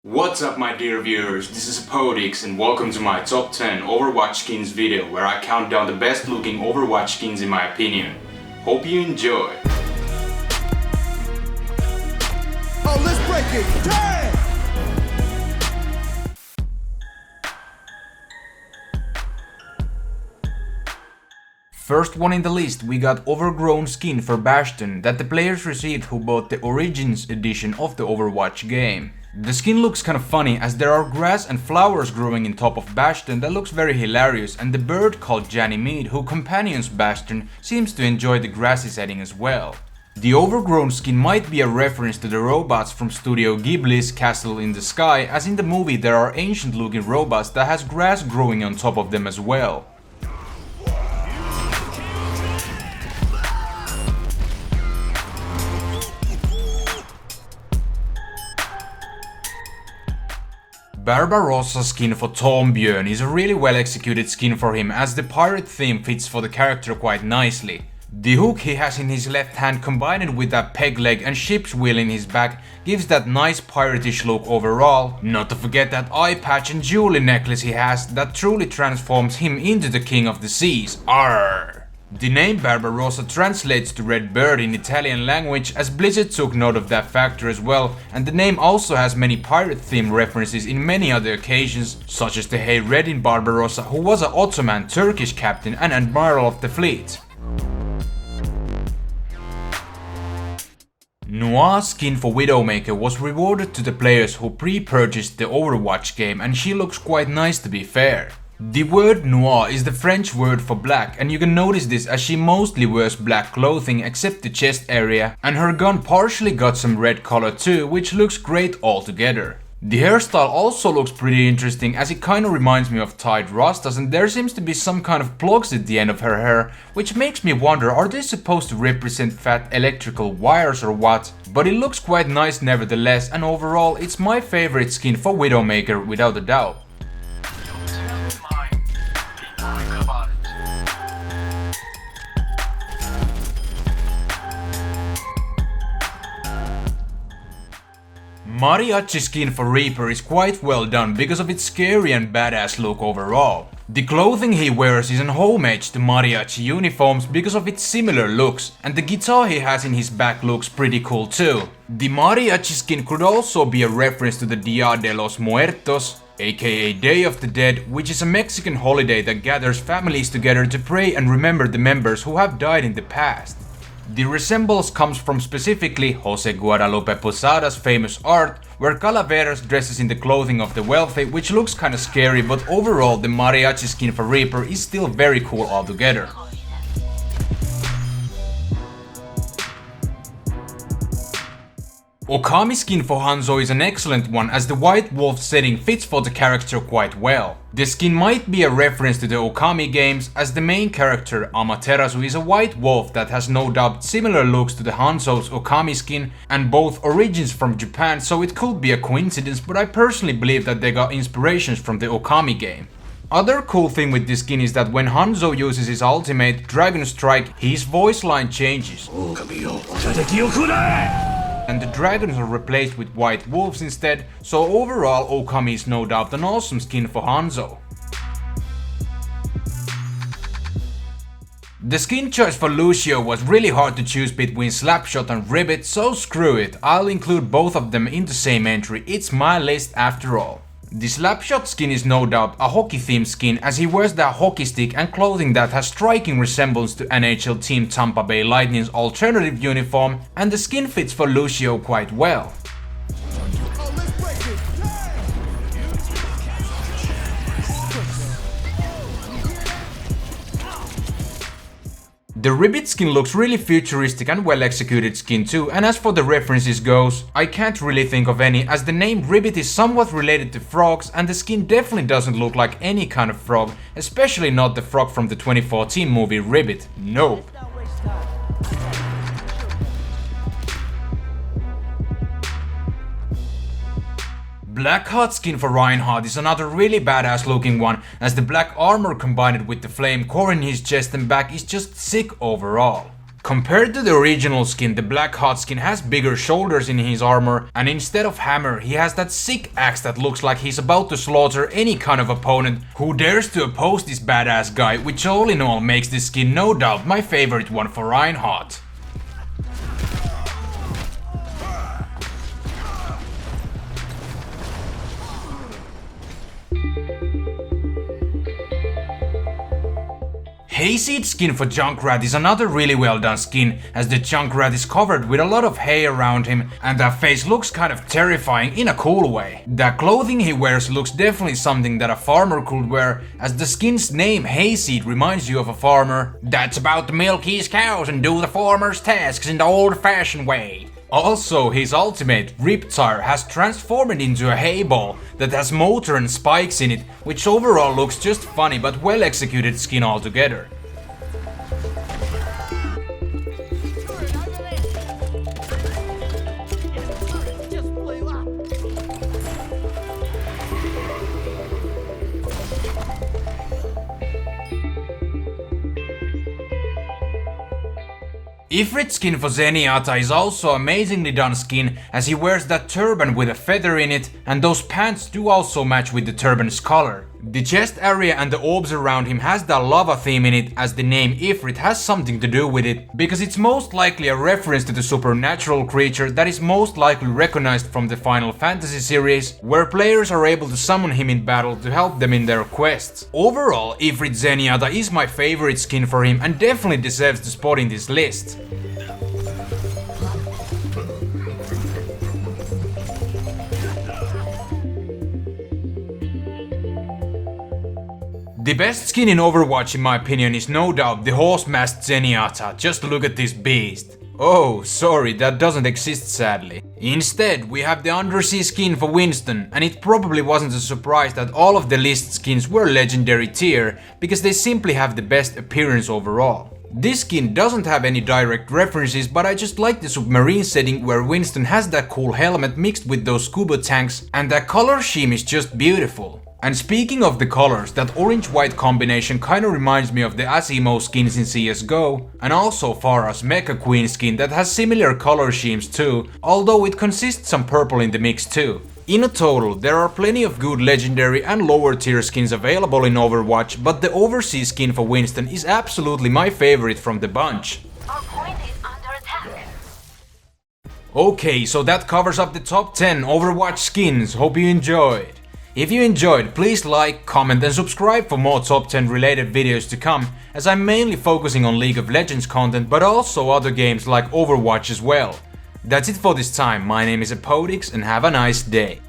What's up my dear viewers, this is Hepodix and welcome to my top 10 Overwatch skins video where I count down the best looking Overwatch skins in my opinion. Hope you enjoy! Oh, let's break it! Damn! First one in the list, we got Overgrown skin for Bastion that the players received who bought the Origins edition of the Overwatch game. The skin looks kind of funny as there are grass and flowers growing in top of Bastion that looks very hilarious, and the bird called Ganymede who companions Bastion seems to enjoy the grassy setting as well. The Overgrown skin might be a reference to the robots from Studio Ghibli's Castle in the Sky, as in the movie there are ancient looking robots that has grass growing on top of them as well. Barbarossa skin for Torbjorn is a really well executed skin for him, as the pirate theme fits for the character quite nicely. The hook he has in his left hand combined with that peg leg and ship's wheel in his back gives that nice piratish look overall, not to forget that eye patch and jewelry necklace he has that truly transforms him into the king of the seas. Arr! The name Barbarossa translates to red bird in Italian language, as Blizzard took note of that factor as well, and the name also has many pirate themed references in many other occasions, such as the Hey Red in Barbarossa, who was an Ottoman Turkish captain and admiral of the fleet. Noir skin for Widowmaker was rewarded to the players who pre-purchased the Overwatch game, and she looks quite nice to be fair. The word noir is the French word for black, and you can notice this as she mostly wears black clothing except the chest area, and her gun partially got some red color too, which looks great altogether. The hairstyle also looks pretty interesting, as it kinda reminds me of tied rastas, and there seems to be some kind of plugs at the end of her hair, which makes me wonder, are they supposed to represent fat electrical wires or what? But it looks quite nice nevertheless, and overall it's my favorite skin for Widowmaker without a doubt. Mariachi skin for Reaper is quite well done because of its scary and badass look overall. The clothing he wears is an homage to Mariachi uniforms because of its similar looks, and the guitar he has in his back looks pretty cool too. The Mariachi skin could also be a reference to the Dia de los Muertos, aka Day of the Dead, which is a Mexican holiday that gathers families together to pray and remember the members who have died in the past. The resemblance comes from specifically Jose Guadalupe Posada's famous art, where Calaveras dresses in the clothing of the wealthy, which looks kinda scary, but overall the Mariachi skin for Reaper is still very cool altogether. Okami skin for Hanzo is an excellent one, as the white wolf setting fits for the character quite well. The skin might be a reference to the Okami games, as the main character Amaterasu is a white wolf that has no doubt similar looks to the Hanzo's Okami skin, and both origins from Japan, so it could be a coincidence, but I personally believe that they got inspirations from the Okami game. Other cool thing with this skin is that when Hanzo uses his ultimate, Dragon Strike, his voice line changes. And the dragons are replaced with white wolves instead, so overall Okami is no doubt an awesome skin for Hanzo. The skin choice for Lucio was really hard to choose between Slapshot and Ribbit, so screw it, I'll include both of them in the same entry, it's my list after all. The Slapshot skin is no doubt a hockey themed skin, as he wears that hockey stick and clothing that has striking resemblance to NHL team Tampa Bay Lightning's alternative uniform, and the skin fits for Lucio quite well. The Ribbit skin looks really futuristic and well executed skin too, and as for the references goes, I can't really think of any, as the name Ribbit is somewhat related to frogs, and the skin definitely doesn't look like any kind of frog, especially not the frog from the 2014 movie Ribbit. Nope. Blackhardt skin for Reinhardt is another really badass looking one, as the black armor combined with the flame core in his chest and back is just sick overall. Compared to the original skin, the Blackhardt skin has bigger shoulders in his armor, and instead of hammer, he has that sick axe that looks like he's about to slaughter any kind of opponent who dares to oppose this badass guy, which all in all makes this skin no doubt my favorite one for Reinhardt. Hayseed skin for Junkrat is another really well done skin, as the Junkrat is covered with a lot of hair around him and that face looks kind of terrifying in a cool way. The clothing he wears looks definitely something that a farmer could wear, as the skin's name Hayseed reminds you of a farmer that's about to milk his cows and do the farmer's tasks in the old-fashioned way. Also, his ultimate, Riptire, has transformed into a hay ball that has motor and spikes in it, which overall looks just funny but well executed skin altogether. Ifrit skin for Zenyatta is also amazingly done skin, as he wears that turban with a feather in it, and those pants do also match with the turban's color. The chest area and the orbs around him has the lava theme in it, as the name Ifrit has something to do with it, because it's most likely a reference to the supernatural creature that is most likely recognized from the Final Fantasy series, where players are able to summon him in battle to help them in their quests. Overall, Ifrit Zenyatta is my favorite skin for him and definitely deserves the spot in this list. The best skin in Overwatch in my opinion is no doubt the horse-masked Zenyatta. Just look at this beast. Oh, sorry, that doesn't exist sadly. Instead, we have the Undersea skin for Winston, and it probably wasn't a surprise that all of the list skins were legendary tier, because they simply have the best appearance overall. This skin doesn't have any direct references, but I just like the submarine setting where Winston has that cool helmet mixed with those scuba tanks, and that color scheme is just beautiful. And speaking of the colors, that orange-white combination kinda reminds me of the Asimo skins in CSGO, and also Pharah's Mecha Queen skin that has similar color schemes too, although it consists some purple in the mix too. In a total, there are plenty of good legendary and lower tier skins available in Overwatch, but the Overseas skin for Winston is absolutely my favorite from the bunch. Our point is under attack. Okay, so that covers up the top 10 Overwatch skins, hope you enjoyed. If you enjoyed, please like, comment and subscribe for more top 10 related videos to come, as I'm mainly focusing on League of Legends content, but also other games like Overwatch as well. That's it for this time, my name is Hepodix and have a nice day.